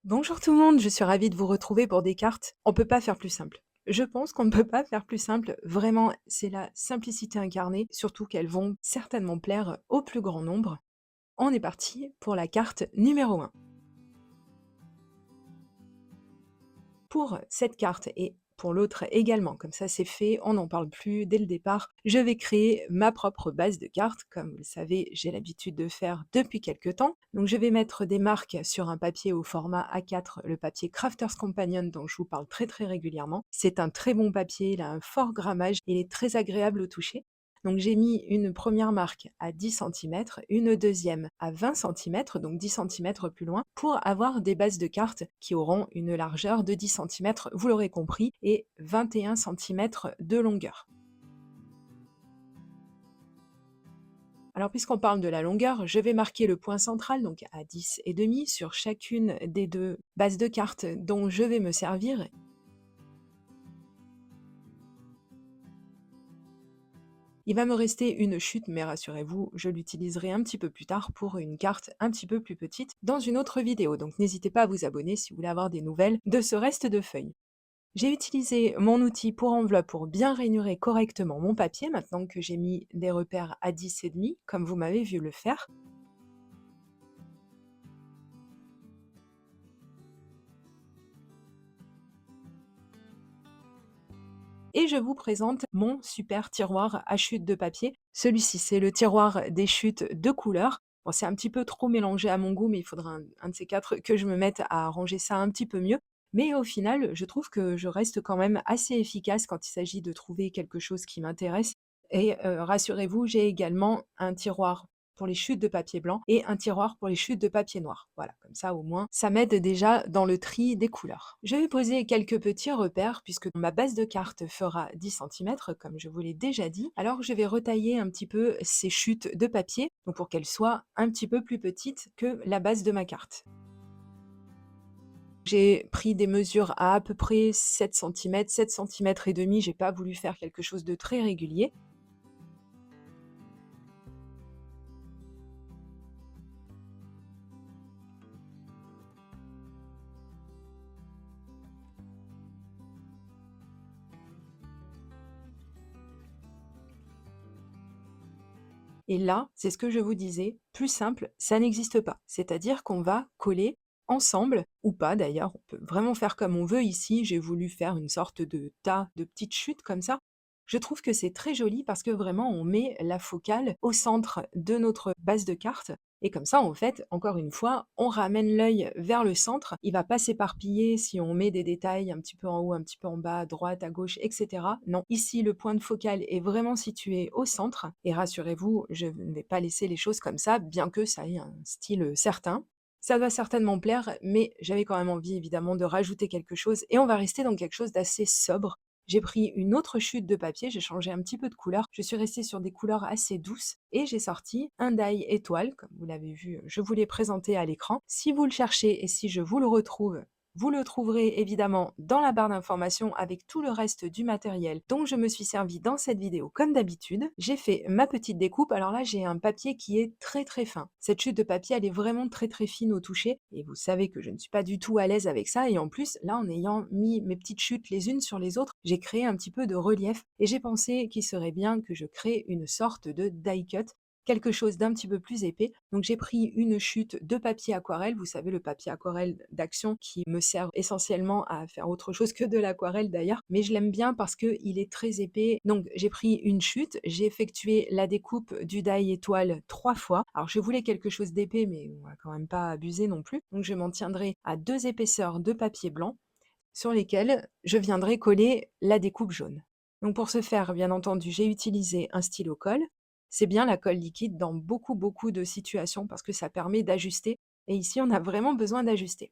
Bonjour tout le monde, je suis ravie de vous retrouver pour des cartes. On peut pas faire plus simple. Je pense qu'on ne peut pas faire plus simple. Vraiment, c'est la simplicité incarnée, surtout qu'elles vont certainement plaire au plus grand nombre. On est parti pour la carte numéro 1. Pour cette carte et pour l'autre également, comme ça c'est fait, on n'en parle plus dès le départ. Je vais créer ma propre base de cartes, comme vous le savez, j'ai l'habitude de faire depuis quelques temps. Donc je vais mettre des marques sur un papier au format A4, le papier Crafters Companion dont je vous parle très régulièrement. C'est un très bon papier, il a un fort grammage, il est très agréable au toucher. Donc j'ai mis une première marque à 10 centimètres, une deuxième à 20 centimètres, donc 10 centimètres plus loin, pour avoir des bases de cartes qui auront une largeur de 10 centimètres, vous l'aurez compris, et 21 centimètres de longueur. Alors puisqu'on parle de la longueur, je vais marquer le point central, donc à 10,5 sur chacune des deux bases de cartes dont je vais me servir. Il va me rester une chute, mais rassurez-vous, je l'utiliserai un petit peu plus tard pour une carte un petit peu plus petite dans une autre vidéo. Donc n'hésitez pas à vous abonner si vous voulez avoir des nouvelles de ce reste de feuilles. J'ai utilisé mon outil pour enveloppe pour bien rainurer correctement mon papier, maintenant que j'ai mis des repères à 10,5, comme vous m'avez vu le faire. Et je vous présente mon super tiroir à chutes de papier. Celui-ci, c'est le tiroir des chutes de couleurs. Bon, c'est un petit peu trop mélangé à mon goût, mais il faudra un de ces quatre que je me mette à ranger ça un petit peu mieux. Mais au final, je trouve que je reste quand même assez efficace quand il s'agit de trouver quelque chose qui m'intéresse. Et rassurez-vous, j'ai également un tiroir pour les chutes de papier blanc et un tiroir pour les chutes de papier noir. Voilà, comme ça au moins, ça m'aide déjà dans le tri des couleurs. Je vais poser quelques petits repères puisque ma base de carte fera 10 centimètres, comme je vous l'ai déjà dit. Alors je vais retailler un petit peu ces chutes de papier donc pour qu'elles soient un petit peu plus petites que la base de ma carte. J'ai pris des mesures à peu près 7 centimètres, 7 centimètres et demi. J'ai pas voulu faire quelque chose de très régulier. Et là, c'est ce que je vous disais, plus simple, ça n'existe pas. C'est-à-dire qu'on va coller ensemble, ou pas d'ailleurs, on peut vraiment faire comme on veut ici. J'ai voulu faire une sorte de tas de petites chutes comme ça. Je trouve que c'est très joli parce que vraiment on met la focale au centre de notre base de cartes. Et comme ça, en fait, encore une fois, on ramène l'œil vers le centre. Il va pas s'éparpiller si on met des détails un petit peu en haut, un petit peu en bas, à droite, à gauche, etc. Non, ici, le point de focale est vraiment situé au centre. Et rassurez-vous, je ne vais pas laisser les choses comme ça, bien que ça ait un style certain. Ça va certainement plaire, mais j'avais quand même envie évidemment de rajouter quelque chose et on va rester dans quelque chose d'assez sobre. J'ai pris une autre chute de papier, j'ai changé un petit peu de couleur, je suis restée sur des couleurs assez douces et j'ai sorti un die étoile, comme vous l'avez vu, je vous l'ai présenté à l'écran. Si vous le cherchez et si je vous le retrouve, vous le trouverez évidemment dans la barre d'informations avec tout le reste du matériel dont je me suis servi dans cette vidéo comme d'habitude. J'ai fait ma petite découpe, alors là j'ai un papier qui est très fin. Cette chute de papier elle est vraiment très fine au toucher et vous savez que je ne suis pas du tout à l'aise avec ça et en plus là en ayant mis mes petites chutes les unes sur les autres, j'ai créé un petit peu de relief et j'ai pensé qu'il serait bien que je crée une sorte de die cut, quelque chose d'un petit peu plus épais. Donc j'ai pris une chute de papier aquarelle, vous savez le papier aquarelle d'action qui me sert essentiellement à faire autre chose que de l'aquarelle d'ailleurs, mais je l'aime bien parce qu'il est très épais. Donc j'ai pris une chute, j'ai effectué la découpe du die étoile 3 fois. Alors je voulais quelque chose d'épais mais on va quand même pas abuser non plus. Donc je m'en tiendrai à 2 épaisseurs de papier blanc sur lesquelles je viendrai coller la découpe jaune. Donc pour ce faire, bien entendu, j'ai utilisé un stylo colle. C'est bien la colle liquide dans beaucoup de situations parce que ça permet d'ajuster et ici on a vraiment besoin d'ajuster.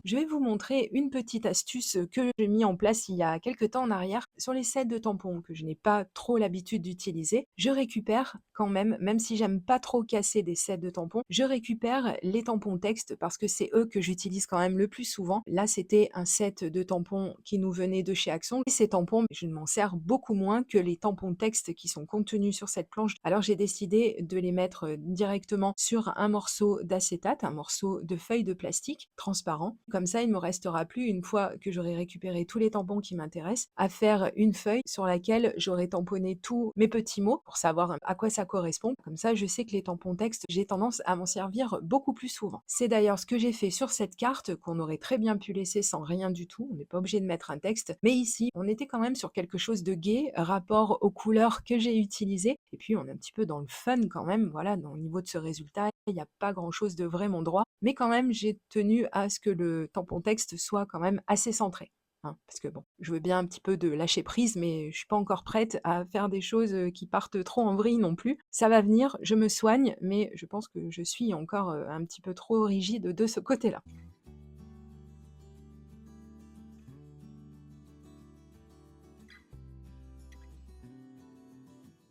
Je vais vous montrer une petite astuce que j'ai mis en place il y a quelque temps en arrière sur les sets de tampons que je n'ai pas trop l'habitude d'utiliser. Je récupère quand même, même si j'aime pas trop casser des sets de tampons, je récupère les tampons texte parce que c'est eux que j'utilise quand même le plus souvent. Là, c'était un set de tampons qui nous venait de chez Action et ces tampons, je ne m'en sers beaucoup moins que les tampons texte qui sont contenus sur cette planche. Alors j'ai décidé de les mettre directement sur un morceau d'acétate, un morceau de feuille de plastique transparent. Comme ça, il me restera plus, une fois que j'aurai récupéré tous les tampons qui m'intéressent, à faire une feuille sur laquelle j'aurai tamponné tous mes petits mots pour savoir à quoi ça correspond. Comme ça, je sais que les tampons texte, j'ai tendance à m'en servir beaucoup plus souvent. C'est d'ailleurs ce que j'ai fait sur cette carte qu'on aurait très bien pu laisser sans rien du tout. On n'est pas obligé de mettre un texte. Mais ici, on était quand même sur quelque chose de gai, rapport aux couleurs que j'ai utilisées. Et puis, on est un petit peu dans le fun quand même. Voilà, au niveau de ce résultat, il n'y a pas grand-chose de vraiment droit. Mais quand même, j'ai tenu à ce que le tampon texte soit quand même assez centré. Hein, parce que bon, je veux bien un petit peu de lâcher prise, mais je suis pas encore prête à faire des choses qui partent trop en vrille non plus. Ça va venir, je me soigne, mais je pense que je suis encore un petit peu trop rigide de ce côté-là.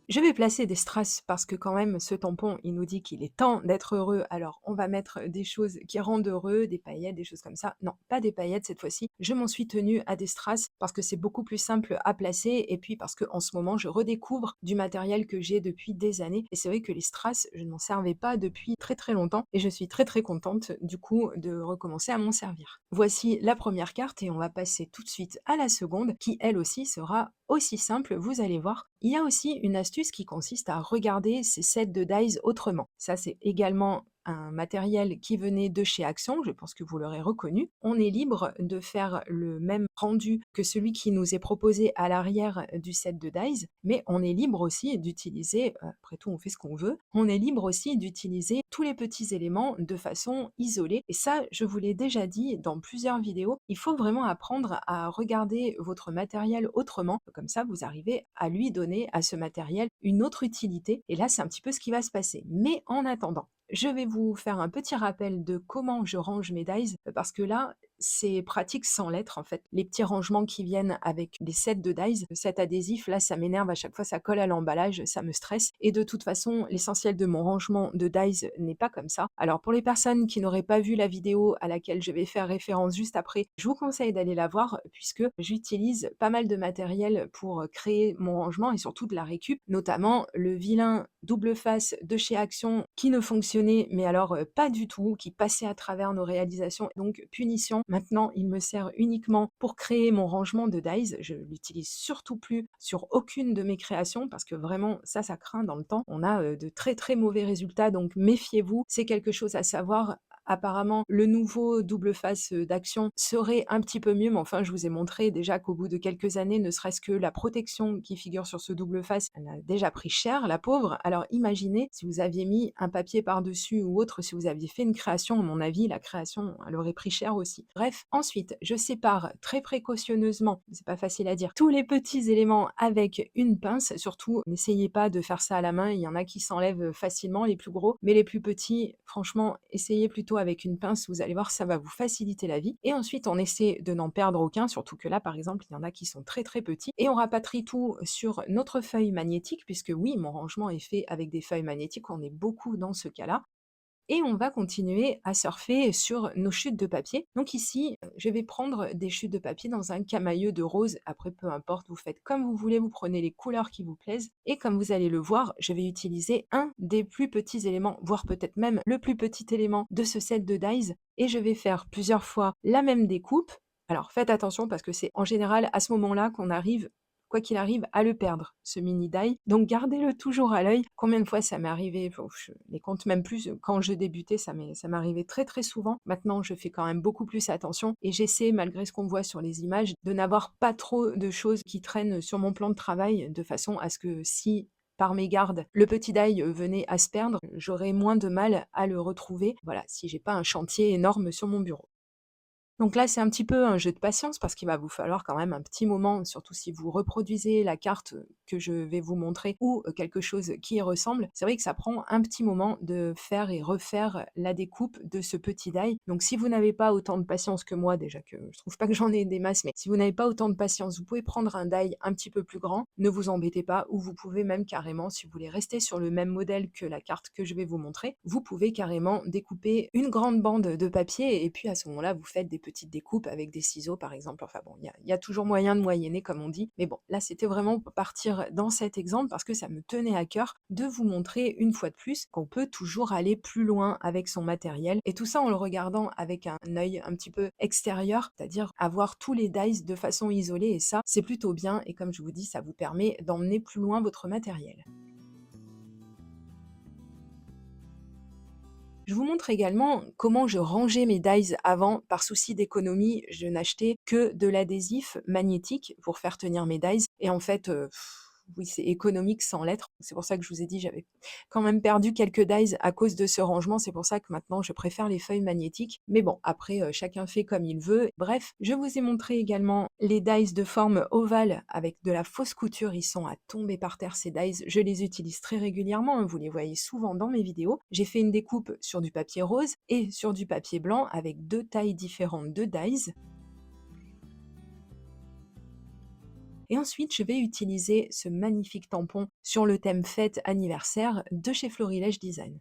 Je vais placer des strass parce que quand même ce tampon, il nous dit qu'il est temps d'être heureux, alors on va mettre des choses qui rendent heureux, des paillettes, des choses comme ça. Non, pas des paillettes cette fois-ci. Je m'en suis tenue à des strass parce que c'est beaucoup plus simple à placer et puis parce qu'en ce moment, je redécouvre du matériel que j'ai depuis des années et c'est vrai que les strass, je ne m'en servais pas depuis très très longtemps et je suis très très contente du coup de recommencer à m'en servir. Voici la première carte et on va passer tout de suite à la seconde qui elle aussi sera aussi simple, vous allez voir. Il y a aussi une astuce qui consiste à regarder ces sets de dies autrement. Ça, c'est également un matériel qui venait de chez Action, je pense que vous l'aurez reconnu. On est libre de faire le même rendu que celui qui nous est proposé à l'arrière du set de dies, mais on est libre aussi d'utiliser, après tout on fait ce qu'on veut, on est libre aussi d'utiliser tous les petits éléments de façon isolée. Et ça, je vous l'ai déjà dit dans plusieurs vidéos, il faut vraiment apprendre à regarder votre matériel autrement. Comme ça, vous arrivez à lui donner, à ce matériel, une autre utilité. Et là, c'est un petit peu ce qui va se passer. Mais en attendant, je vais vous faire un petit rappel de comment je range mes dies, parce que là, c'est pratique sans l'être en fait. Les petits rangements qui viennent avec les sets de dies, cet adhésif là, ça m'énerve à chaque fois, ça colle à l'emballage, ça me stresse. Et de toute façon, l'essentiel de mon rangement de dies n'est pas comme ça. Alors pour les personnes qui n'auraient pas vu la vidéo à laquelle je vais faire référence juste après, je vous conseille d'aller la voir puisque j'utilise pas mal de matériel pour créer mon rangement et surtout de la récup, notamment le vilain double face de chez Action qui ne fonctionnait mais alors pas du tout, qui passait à travers nos réalisations, donc punition. Maintenant, il me sert uniquement pour créer mon rangement de dies. Je l'utilise surtout plus sur aucune de mes créations parce que vraiment, ça craint dans le temps. On a de très très mauvais résultats, donc méfiez-vous. C'est quelque chose à savoir. Apparemment, le nouveau double face d'Action serait un petit peu mieux, mais enfin, je vous ai montré déjà qu'au bout de quelques années, ne serait-ce que la protection qui figure sur ce double face, elle a déjà pris cher, la pauvre. Alors imaginez si vous aviez mis un papier par-dessus ou autre, si vous aviez fait une création, à mon avis, la création, elle aurait pris cher aussi. Bref, ensuite, je sépare très précautionneusement, c'est pas facile à dire, tous les petits éléments avec une pince. Surtout, n'essayez pas de faire ça à la main, il y en a qui s'enlèvent facilement, les plus gros, mais les plus petits, franchement, essayez plutôt avec une pince, vous allez voir, ça va vous faciliter la vie. Et ensuite, on essaie de n'en perdre aucun, surtout que là, par exemple, il y en a qui sont très très petits. Et on rapatrie tout sur notre feuille magnétique, puisque oui, mon rangement est fait avec des feuilles magnétiques, on est beaucoup dans ce cas-là. Et on va continuer à surfer sur nos chutes de papier. Donc ici, je vais prendre des chutes de papier dans un camailleux de rose. Après, peu importe, vous faites comme vous voulez, vous prenez les couleurs qui vous plaisent. Et comme vous allez le voir, je vais utiliser un des plus petits éléments, voire peut-être même le plus petit élément de ce set de dies. Et je vais faire plusieurs fois la même découpe. Alors faites attention parce que c'est en général à ce moment-là qu'on arrive, quoi qu'il arrive, à le perdre, ce mini die. Donc gardez-le toujours à l'œil. Combien de fois ça m'est arrivé, je les compte même plus, quand je débutais, ça m'arrivait très très souvent. Maintenant, je fais quand même beaucoup plus attention et j'essaie, malgré ce qu'on voit sur les images, de n'avoir pas trop de choses qui traînent sur mon plan de travail, de façon à ce que si par mégarde, le petit die venait à se perdre, j'aurais moins de mal à le retrouver, voilà, si j'ai pas un chantier énorme sur mon bureau. Donc là, c'est un petit peu un jeu de patience parce qu'il va vous falloir quand même un petit moment, surtout si vous reproduisez la carte que je vais vous montrer ou quelque chose qui y ressemble. C'est vrai que ça prend un petit moment de faire et refaire la découpe de ce petit die. Donc si vous n'avez pas autant de patience que moi, déjà que je trouve pas que j'en ai des masses, mais si vous n'avez pas autant de patience, vous pouvez prendre un die un petit peu plus grand, ne vous embêtez pas, ou vous pouvez même carrément, si vous voulez rester sur le même modèle que la carte que je vais vous montrer, vous pouvez carrément découper une grande bande de papier et puis à ce moment-là, vous faites des petites découpes avec des ciseaux par exemple. Enfin bon, il y a toujours moyen de moyenner comme on dit. Mais bon, là c'était vraiment pour partir dans cet exemple parce que ça me tenait à cœur de vous montrer une fois de plus qu'on peut toujours aller plus loin avec son matériel et tout ça en le regardant avec un œil un petit peu extérieur, c'est-à-dire avoir tous les dies de façon isolée et ça c'est plutôt bien et comme je vous dis ça vous permet d'emmener plus loin votre matériel. Je vous montre également comment je rangeais mes dies avant. Par souci d'économie, je n'achetais que de l'adhésif magnétique pour faire tenir mes dies et en fait, oui, c'est économique sans l'être. C'est pour ça que je vous ai dit, j'avais quand même perdu quelques dies à cause de ce rangement. C'est pour ça que maintenant je préfère les feuilles magnétiques. Mais bon, après, chacun fait comme il veut. Bref, je vous ai montré également les dies de forme ovale avec de la fausse couture. Ils sont à tomber par terre ces dies. Je les utilise très régulièrement, hein, vous les voyez souvent dans mes vidéos. J'ai fait une découpe sur du papier rose et sur du papier blanc avec 2 tailles différentes de dies. Et ensuite, je vais utiliser ce magnifique tampon sur le thème fête anniversaire de chez Florilège Design.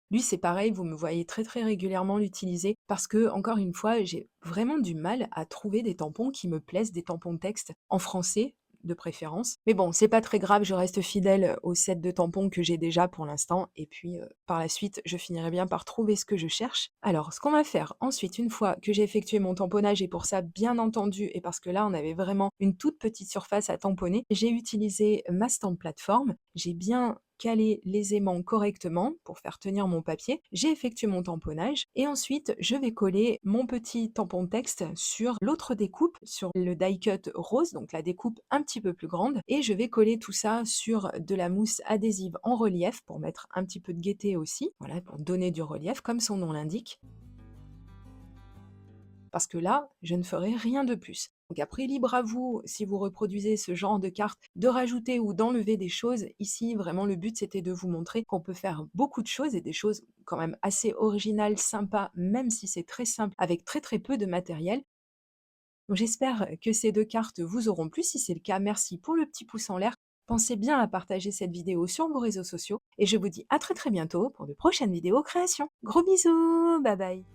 Lui, c'est pareil, vous me voyez très très régulièrement l'utiliser parce que, encore une fois, j'ai vraiment du mal à trouver des tampons qui me plaisent, des tampons de texte en français de préférence. Mais bon, c'est pas très grave, je reste fidèle au set de tampons que j'ai déjà pour l'instant et puis par la suite, je finirai bien par trouver ce que je cherche. Alors, ce qu'on va faire ensuite, une fois que j'ai effectué mon tamponnage et pour ça, bien entendu, et parce que là, on avait vraiment une toute petite surface à tamponner, j'ai utilisé ma stamp plateforme. J'ai bien calé les aimants correctement pour faire tenir mon papier. J'ai effectué mon tamponnage et ensuite je vais coller mon petit tampon de texte sur l'autre découpe, sur le die cut rose, donc la découpe un petit peu plus grande et je vais coller tout ça sur de la mousse adhésive en relief pour mettre un petit peu de gaieté aussi, voilà, pour donner du relief comme son nom l'indique. Parce que là, je ne ferai rien de plus. Donc après, libre à vous, si vous reproduisez ce genre de carte, de rajouter ou d'enlever des choses. Ici, vraiment, le but, c'était de vous montrer qu'on peut faire beaucoup de choses et des choses quand même assez originales, sympas, même si c'est très simple, avec très très peu de matériel. Donc j'espère que ces 2 cartes vous auront plu. Si c'est le cas, merci pour le petit pouce en l'air. Pensez bien à partager cette vidéo sur vos réseaux sociaux et je vous dis à très très bientôt pour de prochaines vidéos création. Gros bisous, bye bye.